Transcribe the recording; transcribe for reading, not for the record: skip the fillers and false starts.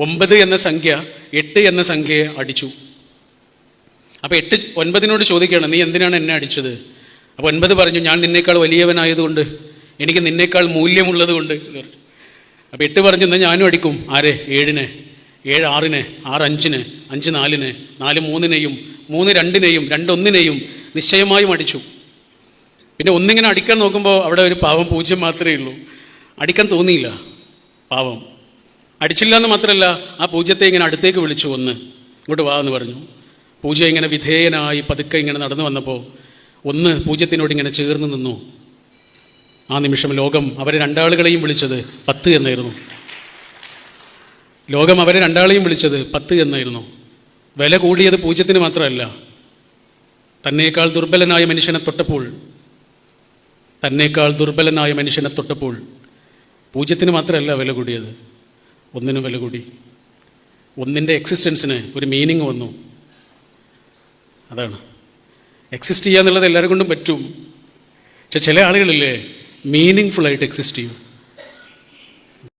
9 എന്ന സംഖ്യ 8 എന്ന സംഖ്യയെ അടിച്ചു. അപ്പോൾ 8 9 ചോദിക്കുകയാണ്, നീ എന്തിനാണ് എന്നെ അടിച്ചത്? അപ്പോൾ 9 പറഞ്ഞു, ഞാൻ നിന്നേക്കാൾ വലിയവനായതുകൊണ്ട്, എനിക്ക് നിന്നേക്കാൾ മൂല്യമുള്ളത് കൊണ്ട്. അപ്പോൾ 8 പറഞ്ഞു, എന്നാൽ ഞാനും അടിക്കും. ആരെ? 7-നെ, 7 6-നെ, 6 5-നെ, 5 4-നെ, 4 3-നെയും, 3 2-നെയും, 2 1-നെയും നിശ്ചയമായും അടിച്ചു. പിന്നെ ഒന്നിങ്ങനെ അടിക്കാൻ നോക്കുമ്പോൾ അവിടെ ഒരു പാവം 0 മാത്രമേ ഉള്ളൂ. അടിക്കാൻ തോന്നിയില്ല, പാവം. അടിച്ചില്ല എന്ന് മാത്രമല്ല, ആ 0-ത്തെ ഇങ്ങനെ അടുത്തേക്ക് വിളിച്ചു, 1 ഇങ്ങോട്ട് വാ എന്ന് പറഞ്ഞു. 0 ഇങ്ങനെ വിധേയനായി പതുക്കെ ഇങ്ങനെ നടന്നു വന്നപ്പോൾ 1 0-നോട് ഇങ്ങനെ ചേർന്ന് നിന്നു. ആ നിമിഷം ലോകം അവരെ രണ്ടാളുകളെയും വിളിച്ചത് 10 എന്നായിരുന്നു. ലോകം അവരെ രണ്ടാളെയും വിളിച്ചത് 10 എന്നായിരുന്നു. വില കൂടിയത് 0-ന് മാത്രമല്ല, തന്നേക്കാൾ ദുർബലനായ മനുഷ്യനെ തൊട്ടപ്പോൾ 0-ന് മാത്രമല്ല വില കൂടിയത്, 1-നും വില കൂടി. 1-ൻ്റെ എക്സിസ്റ്റൻസിന് ഒരു മീനിങ് വന്നു. അതാണ് എക്സിസ്റ്റ് ചെയ്യുക എന്നുള്ളത് എല്ലാവരും കൊണ്ടും പറ്റും. പക്ഷെ ചില ആളുകളില്ലേ മീനിങ് ഫുള്ളായിട്ട് എക്സിസ്റ്റ് ചെയ്യും.